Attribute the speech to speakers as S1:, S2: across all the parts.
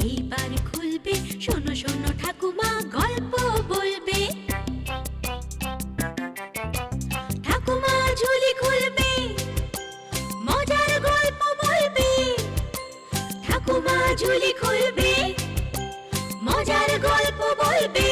S1: এইবার খুলবে, শোনো শোনো ঠাকুমা গল্প বলবে। ঠাকুমা ঝুলি খুলবে, মজার গল্প বলবে। ঠাকুমা ঝুলি খুলবে, মজার গল্প বলবে।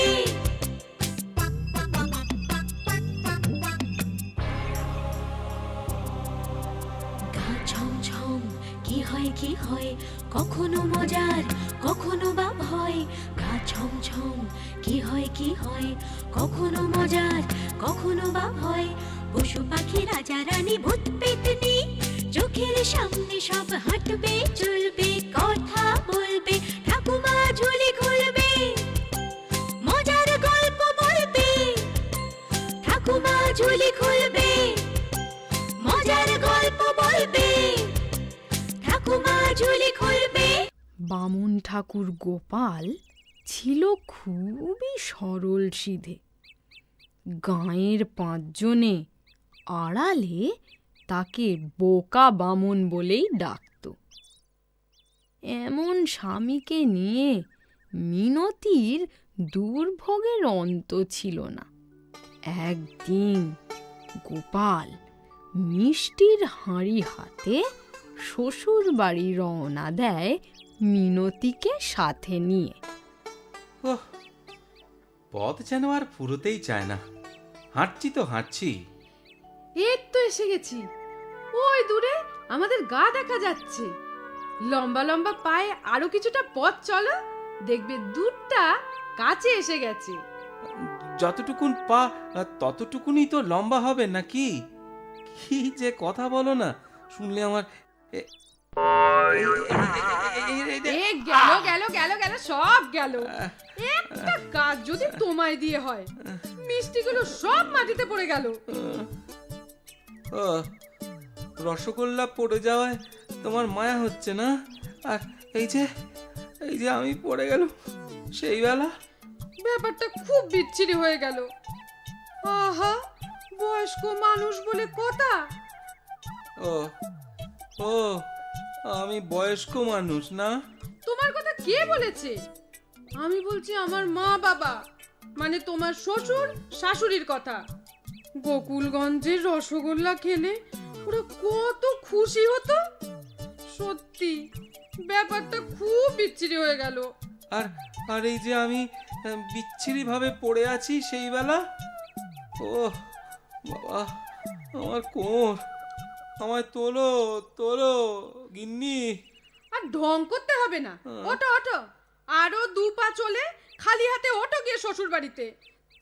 S1: গা ছমছম কি হয় কি হয়, কখনো মজার কখনো বা ভয়। গা ছমছম কি হয় কি হয়, কখনো মজার কখনো বা ভয়। পশু পাখি রাজা রানী ভূত পেতনি চোখের সামনে সব হাঁটবে চলবে, কথা বলবে। ঠাকুমা ঝুলি খুলবে, মজার গল্প বলবে। ঠাকুমা ঝুলি খুলবে, মজার গল্প বলবে। ঠাকুমা ঝুলি খুলবে।
S2: বামুন ঠাকুর গোপাল ছিল খুবই সরল সিধে। গাঁয়ের 5 জনে আড়ালে তাকে বোকা বামুন বলেই ডাকত। এমন স্বামীকে নিয়ে মিনতির দুর্ভোগের অন্ত ছিল না। একদিন গোপাল মিষ্টির হাঁড়ি হাতে শ্বশুর বাড়ি রওনা দেয় মিনতিকে সাথে নিয়ে।
S3: ওহ, পথ যেন আর ফুরোতেই চায় না। হাঁটছি তো হাঁটছি।
S4: এই তো এসে গেছি। ওই দূরে আমাদের গা দেখা যাচ্ছে। লম্বা লম্বা পায়ে আরো কিছুটা পথ চলো, দেখবে দূরটা কাছে এসে গেছে।
S3: যতটুকুন পা ততটুকুনই তো লম্বা হবে নাকি? কি যে কথা বলো না, শুনলে আমার
S4: গেল গেল গেল গেল সব গেল। একটা কাজ যদি তোমায় দিয়ে হয়, মিষ্টিগুলো সব মাটিতে পড়ে গেল।
S3: ও, রসগোল্লা পড়ে যাওয়ায় তোমার মায়া হচ্ছে না? আর এই যে আমি পড়ে গেল সেই বেলা।
S4: ব্যাপারটা খুব বিচ্ছিরি হয়ে গেল। আহা, বয়স্ক মানুষ বলে কথা।
S3: ও ও আমি বয়স্ক মানুষ না?
S4: তোমার কথা কে বলেছে? আমি বলছি আমার মা বাবা, মানে তোমার শ্বশুর শাশুড়ির কথা। গোকুলগঞ্জের রসগোল্লা খেলে ওরা কত খুশি হতো। সত্যি ব্যাপারটা খুব বিচ্ছিরি হয়ে গেল।
S3: আর এই যে আমি বিচ্ছিরি ভাবে পড়ে আছি সেই বেলা। ও বাবা, আমার কোমর, আমায় তোলো তোলো গিন্নি।
S4: আর ঢং করতে হবে না, ওটো ওটো। আরো 2 পা চলে খালি হাতে ওটো গিয়ে শ্বশুর বাড়িতে।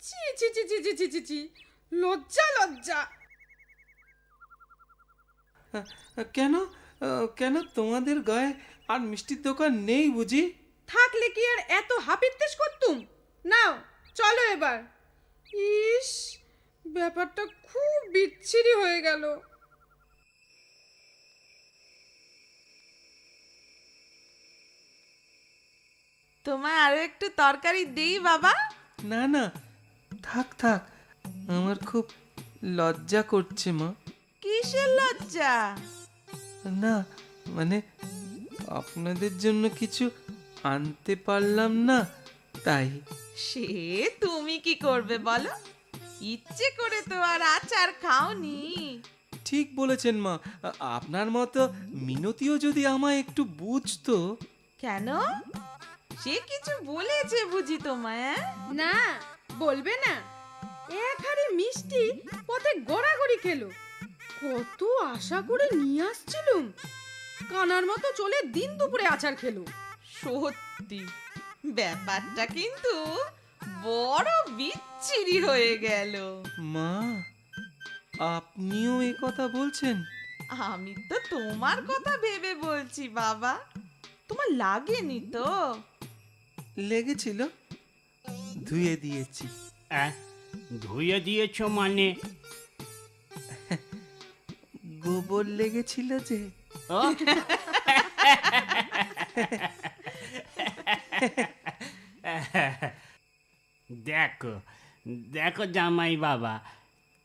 S4: ছি ছি ছি ছি ছি ছি ছি, লজ্জা লজ্জা।
S3: কেন কেন তোমাদের গায়ে আর মিষ্টির দোকান নেই বুঝি?
S4: থাকলে কি আর এত হাপিত্তেশ করতুম? নাও চলো এবার। ইস, ব্যাপারটা খুব বিচ্ছিরি হয়ে গেল।
S5: তোমায় আরো একটু তরকারি দেই বাবা?
S3: না না, থাক থাক, আমার খুব লজ্জা করছে মা।
S5: কিসের লজ্জা?
S3: না মানে আপনাদের জন্য কিছু আনতে পারলাম না তাই।
S5: সে তুমি কি করবে বলো? ইচ্ছে করে তো আর আচার খাওনি।
S3: ঠিক বলেছেন মা, আপনার মতো মিনতিও যদি আমায় একটু বুঝতো।
S5: কেন? সে কিছু বলেছে বুঝি তোমায়?
S4: না, বলবে না। এক হাড়ি মিষ্টি পথে গড়াগড়ি খেলো। কত আশা করে নিয়ে আসছিলুম, কানার মতো চলে দিন দুপুরে আচার খেলো।
S5: সত্যি ব্যাপারটা কিন্তু বড় বিচ্ছিরি হয়ে গেল।
S3: মা, আপনিও এ কথা বলছেন?
S5: আমি তো তোমার কথা ভেবে বলছি বাবা। তোমার লাগেনি তো?
S3: লেগেছিল, ধুয়ে দিয়েছি।
S6: ধুয়ে দিয়েছ মানে?
S3: গোবর লেগেছিল যে।
S6: ও দেখো দেখো জামাই বাবা,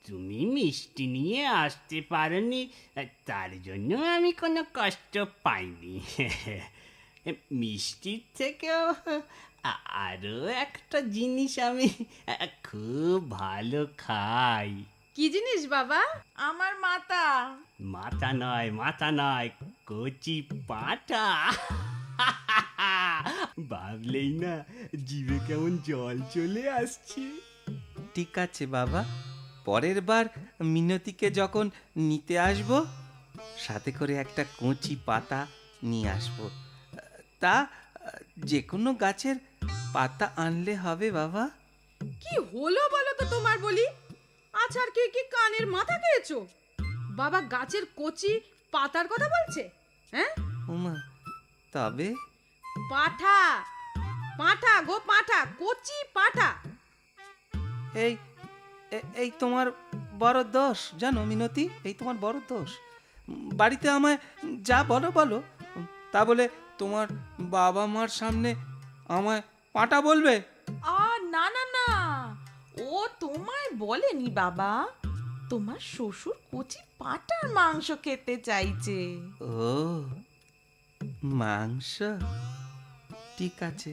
S6: তুমি মিষ্টি নিয়ে আসতে পারোনি, তার জন্য আমি কোনো কষ্ট পাইনি। মিষ্টির থেকেও আরো একটা জিনিস আমি খুব ভালো খাই।
S4: কি জিনিস বাবা?
S5: আমার মাতা।
S6: মাথা নয়, কচি পাঁঠা। ভাবলেই না জিভে কেমন জল চলে আসছে।
S3: ঠিক আছে বাবা, পরের বার মিনতিকে যখন নিতে আসবো সাথে করে একটা কচি পাতা নিয়ে আসবো। তা যে কোনো গাছের পাতা আনলে হবে বাবা?
S4: কি হলো বলো তো তোমার বলি? আছাড় কে কি কানের মাথা খেয়েছো? বাবা গাছের কচি পাতার কথা বলছে? হ্যাঁ,
S3: উমা, তবে
S4: পাঠা, পাঠা গো পাঠা, কচি পাঠা।
S3: এই এই তোমার বড় দোষ জানো মিনতি, এই তোমার বড় দোষ। বাড়িতে আমায় যা বলো বলো, তা বলে তোমার বাবা মার সামনে আমায় পাঁটা বলবে?
S5: না না না, ও তোমায় বলেনি বাবা, তোমার শ্বশুর কচি পাঁঠার মাংস খেতে চাইছে।
S3: ও মাংস, ঠিক আছে,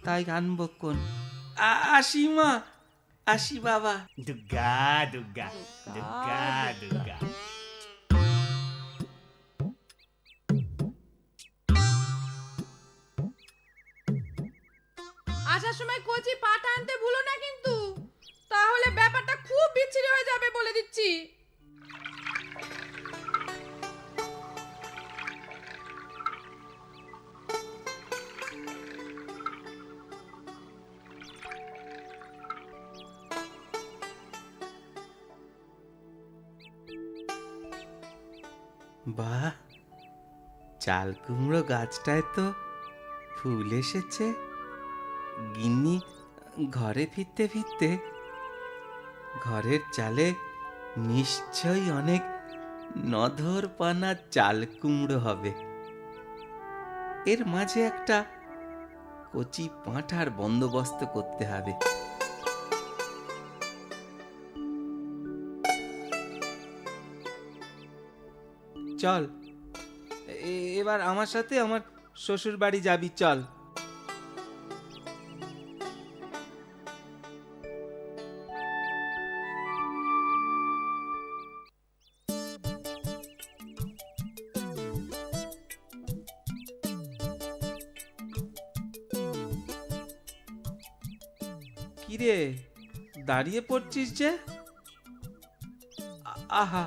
S3: তাই আনবো কোন। আসি মা, আসি বাবা।
S6: দুর্গা দুর্গা দুর্গা দুর্গা।
S4: আসার সময় কচি পাঠা আনতে ভুলো না কিন্তু, তাহলে ব্যাপারটা খুব বিচ্ছিরি হয়ে যাবে বলে দিচ্ছি।
S3: বাহ, চাল কুমড়ো গাছটায় তো ফুল এসেছে। গিন্নি ঘরে ফিরতে ফিরতে ঘরের চালে নিশ্চয়ই অনেক নধর পানা চাল কুমড়ো হবে। এর মাঝে একটা কচি পাঁঠার বন্দোবস্ত করতে হবে। চল, এবার আমার সাথে আমার শ্বশুর বাড়ি যাবি, চল। কিরে, দাঁড়িয়ে পড়ছিস যে? আহা,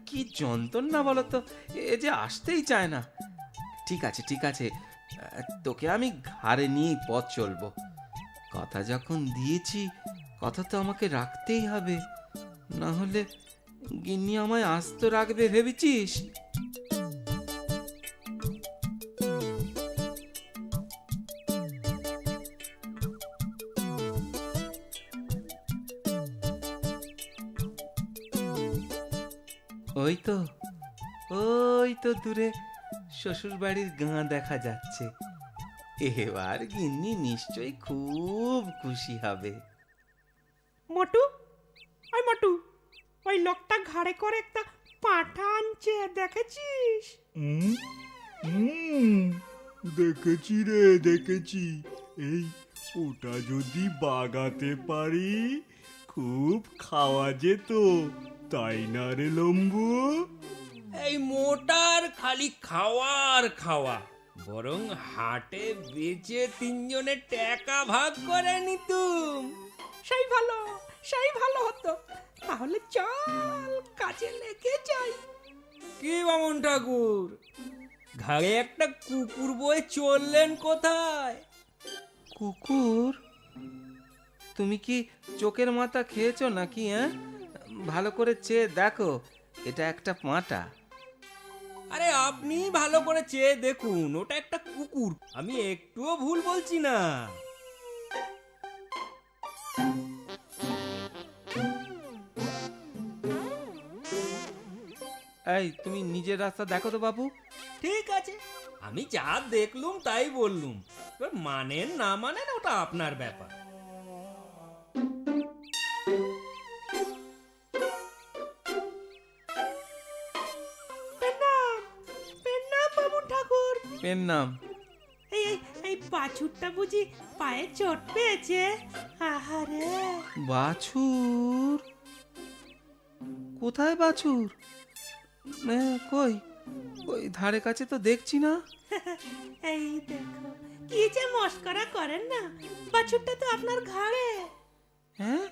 S3: কি যন্ত্রণা বলতো, এ যে আসতেই চায় না। ঠিক আছে ঠিক আছে, তোকে আমি ঘাড়ে নিয়েই পথ চলবো। কথা যখন দিয়েছি, কথা তো আমাকে রাখতেই হবে, না হলে গিন্নি আমায় আস্ত রাখবে ভেবেছিস? ওই তো দূরে শ্বশুর বাড়ির গাঁ দেখা যাচ্ছে। এবার গিন্নি নিশ্চয়ই খুব খুশি হবে।
S7: মোটু, ওই মোটু, ওই লোকটা ঘাড়ে করে একটা পাঁঠা আনছে, দেখেছিস?
S8: দেখেছি রে, দেখেছি। এই ওটা যদি বাগাতে পারি খুব খাওয়া যেত, তাই না রে লম্বু?
S9: এই মোটার খালি খাওয়ার খাওয়া, বরং হাটে বেচে তিনজনে টাকা ভাগ করে নিতুম।
S7: সেই ভালো হতো। তাহলে চল কাজে লেগে যাই।
S9: কি বামন ঠাকুর, ঘাড়ে একটা কুকুর বয়ে চললেন কোথায়?
S3: কুকুর? তুমি কি চোখের মাথা খেয়েছো নাকি? ভালো করে চেয়ে দেখো, এটা একটা পাঁঠা।
S9: আরে আপনি ভালো করে চেয়ে দেখুন, ওটা একটা কুকুর, আমি একটুও ভুল বলছি না।
S3: এই, তুমি নিজের রাস্তা দেখো তো বাবু।
S9: ঠিক আছে, আমি যা দেখলুম তাই বললুম, এবার মানেন না মানেন ওটা আপনার ব্যাপার।
S3: পেন নাম?
S7: এই এই এই বাছুরটা বুঝি পায়ে চোট পেয়েছে? আহারে,
S3: বাছুর? কোথায় বাছুর? কই ওই ধারে কাছে তো দেখছি না।
S7: এই দেখো কি যে মস্করা করেন না, বাছুরটা তো আপনার ঘাড়ে।
S3: হ্যাঁ,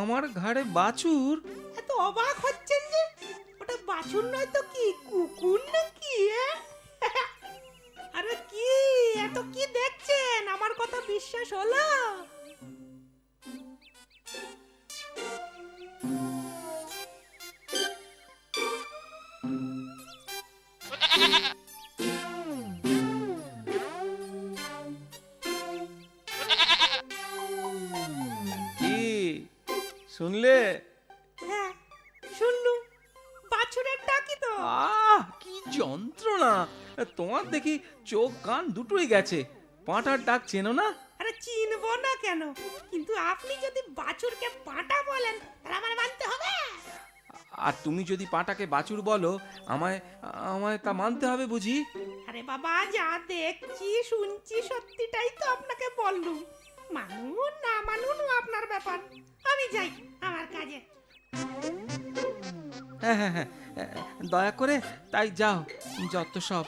S3: আমার ঘাড়ে বাছুর?
S7: এত অবাক হচ্ছেন যে, ওটা বাছুর নয় তো কি, কুকুর নাকি? আরে কি এত কি দেখছেন, আমার কথা বিশ্বাস হলো?
S3: কি শুনলে?
S7: হ্যাঁ শুনলুম, বাছুরের ডাকি তো।
S3: কি যন্ত্রণা! তোমার দেখি চোখ কান দুটোই গেছে। পাঁটার ডাক চেনো না?
S7: আরে চিনবো না কেন, কিন্তু আপনি যদি বাছুরকে পাঁটা বলেন তাহলে আমার মানতে হবে।
S3: আর তুমি যদি পাঁটাকে বাছুর বলো, আমায় আমায় তা মানতে হবে বুঝি?
S7: আরে বাবা, যা দেখছি শুনছি সত্যিটাই তো আপনাকে বললুম। মানুন না মানুন আপনার ব্যাপার, আমি যাই আমার কাজে।
S3: হ্যাঁ হ্যাঁ হ্যাঁ, দয়া করে তাই যাও, যত সব।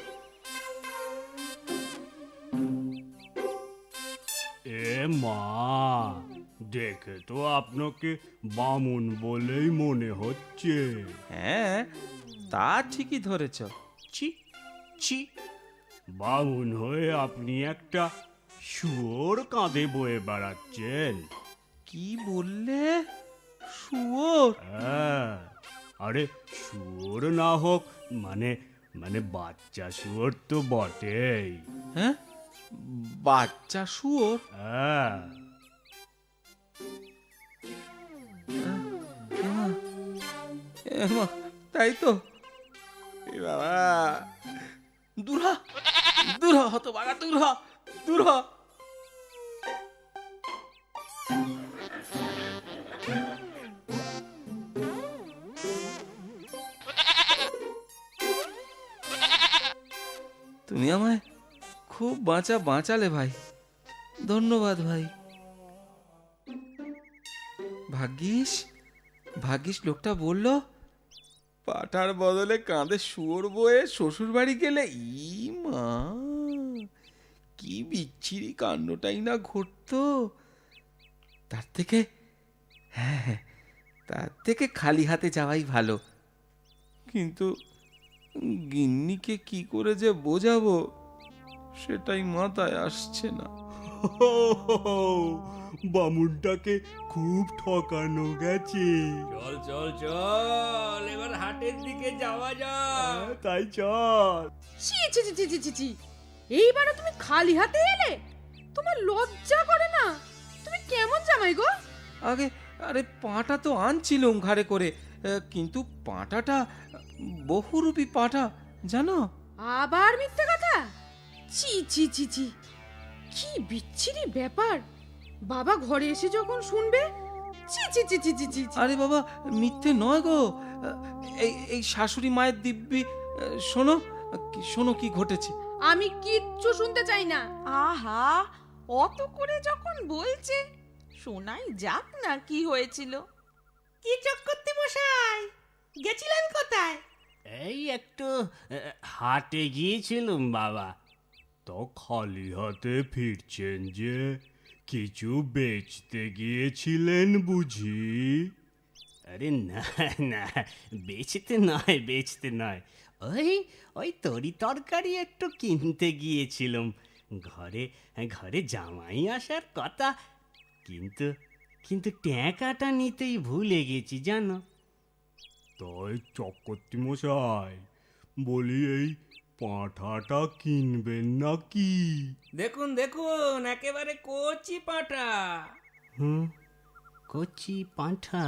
S8: এ মা, দেখে তো আপনাকে বামুন বলেই মনে হচ্ছে।
S3: হ্যাঁ, তা ঠিকই ধরেছ।
S8: ছি ছি, বামুন হয়ে আপনি একটা শুয়োর কাঁধে বয়ে বেড়াচ্ছেন।
S3: কি বললে? শুয়োর?
S8: হ্যাঁ, আরে শুয়োর না হোক মানে মানে বাচ্চা শুয়োর তো বটেই।
S3: হ্যাঁ, বাচ্চা শুয়োর?
S8: হ্যাঁ,
S3: এমা, তাই তো। এ বাবা, দূর হ, দূর হ, হতভাগা, দূর হ, দূর হ। তুমি আমায় খুব বাঁচালে ভাই, ধন্যবাদ ভাই। ভাগ্যিস ভাগ্যিস লোকটা বলল পাঠার বদলে কাঁধে শুয়োর বয়ে শ্বশুর বাড়ি গেলে ই মা, কি বিচ্ছিরি কাণ্ডটাই না ঘটতো। তার থেকে, হ্যাঁ, তার থেকে খালি হাতে যাওয়াই ভালো। কিন্তু গিন্নিকে কি করে যে বোঝাবো সেটাই মাথায় আসছে না।
S8: বামুনটাকে খুব ঠকানো গেছে।
S9: চল চল চল, এবার হাটের দিকে যাওয়া যাক।
S8: তাই চল।
S4: ছি ছি ছি ছি ছি ছি, এইবারও তুমি খালি হাতে এলে? তোমার লজ্জা করে না? তুমি কেমন জামাই গো?
S3: আগে আরে পাঁটা তো আনছিলুম ঘাড়ে করে, কিন্তু পাঁটাটা বহুরূপী পাঁটা, জানো?
S4: আবার মিথ্যে কথা! ছি ছি ছি ছি, কি বিচ্ছিরি ব্যাপার! বাবা ঘরে এসে যখন শুনবে, ছি ছি ছি ছি ছি ছি ছি।
S3: আরে বাবা, মিথ্যে নয় গো। এই এই শাশুড়ি মায়ের দিব্যি, শোনো শোনো কি ঘটেছে।
S4: আমি কিচ্ছু শুনতে চাই না।
S5: আহা, অত করে যখন বলছে, শোনাই যাক না কি হয়েছিল।
S7: কি চক্রবর্তী মশাই, গেছিলেন কোথায়?
S6: এই একটু হাটে গিয়েছিলুম বাবা।
S8: তো খালি হাতে ফিরছেন যে, কিছু বেচতে গিয়েছিলেন বুঝি?
S6: আরে না না, বেচতে নয়, ওই ওই তরি তরকারি একটু কিনতে গিয়েছিলাম। ঘরে ঘরে জামাই আসার কথা, কিন্তু কিন্তু টাকাটা নিতেই ভুলে গেছি জানো।
S8: তাই চক্রবর্তী মশাই, বলি এই পাঁঠাটা কিনবেন নাকি?
S9: দেখুন দেখুন, একেবারে কচি পাঁঠা।
S6: কচি পাঁঠা?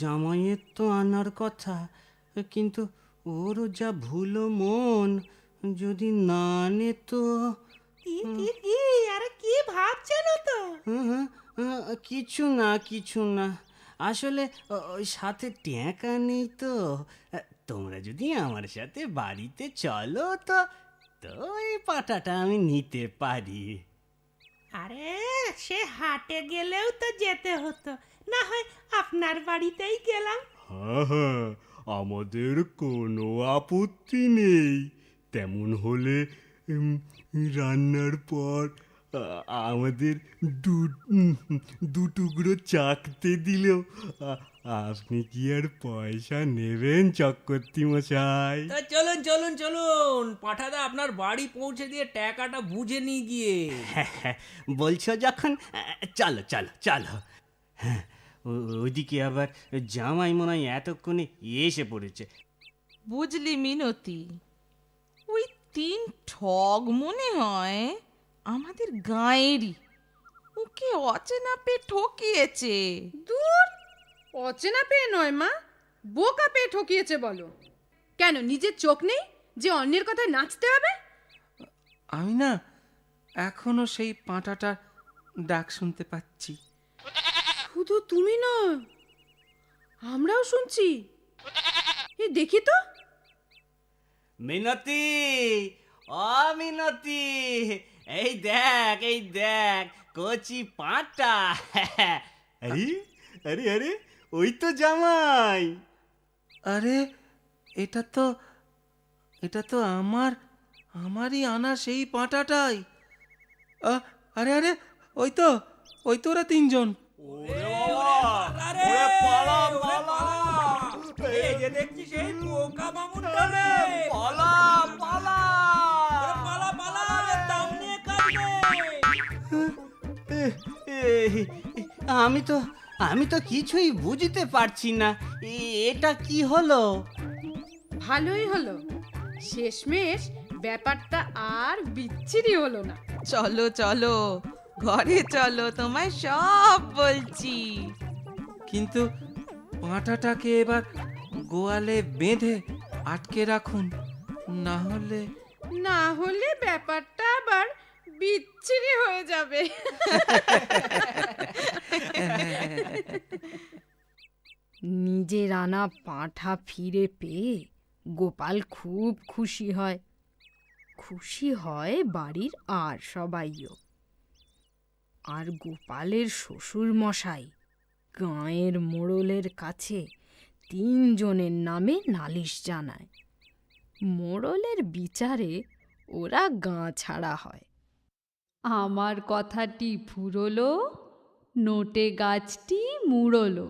S6: জামাইয়ের তো আনার কথা, কিন্তু ওরও যা ভুলো মন, যদি না আনে তো।
S7: কি কি কি, আরে কি ভাবছেন তো?
S6: কিছু না, আসলে ওই সাথে টাকা নেই তো। তোমরা যদি আমার সাথে বাড়িতে চলো তো তো এই পাটাটা আমি নিতে পারি।
S7: আরে সে হাটে গেলেও তো যেতে হতো, না হয় আপনার বাড়িতেই গেলাম।
S8: হ্যাঁ হ্যাঁ, আমাদের কোনো আপত্তি নেই। তেমন হলে রান্নার পর আমাদের দু টুকরো চাকতে দিলেও আপনি কি আর পয়সা নেবেন চক্রবর্তী মশাই?
S9: তা চলুন চলুন চলুন, পাঠাদা আপনার বাড়ি পৌঁছে দিয়ে টাকাটা বুঝে নিয়ে গিয়ে।
S6: বলছো যখন চলো চলো চলো। হ্যাঁ, ওইদিকে আবার জামাই মনে হয় এতক্ষণে এসে পড়েছে।
S5: বুঝলি মিনতি, ওই 3 ঠগ মনে হয় আমাদের গাঁয়েরই। ওকে অচেনা পেয়ে ঠকিয়েছে।
S4: দূর, অচেনা পেয়ে নয় মা, বোকা পেয়ে ঠকিয়েছে বলো। কেন, নিজের চোখ নেই যে অন্যের কথায় নাচতে হবে?
S3: আমি না এখনো সেই পাঁটাটার ডাক শুনতে পাচ্ছি।
S4: শুধু তুমি নয়, আমরাও শুনছি। এ দেখি তো।
S6: মিনতি, ও মিনতি, এই দেখ কচি পাঁটা। আরে আরে আরে, ওই তো জামাই।
S3: আরে এটা তো আমারই আনা সেই পাঁটাটাই। আরে আরে, ওই তো ওরা 3 জন।
S9: এই যে দেখছি সেই পোকা মামুনটা রে। পালা পালা দাম নিয়ে কাটবে।
S6: আমি তো কিছুই বুঝতে পারছি না, এটা কি হলো?
S4: ভালোই হলো, শেষমেশ ব্যাপারটা আর বিচ্ছিরি হলো না।
S5: চলো চলো, ঘরে চলো, তোমায় সব বলছি।
S3: কিন্তু পাঁটাটাকে এবার গোয়ালে বেঁধে আটকে রাখুন, না হলে
S4: ব্যাপারটা আবার বিচ্ছিরি হয়ে যাবে।
S2: নিজের আনা পাঁঠা ফিরে পেয়ে গোপাল খুব খুশি হয় বাড়ির আর সবাইও। আর গোপালের শ্বশুর মশাই গাঁয়ের মোড়লের কাছে 3 জনের নামে নালিশ জানায়। মোড়লের বিচারে ওরা গাঁ ছাড়া হয়।
S10: আমার কথাটি ফুরলো, নোটে গাছটি মুড়লো।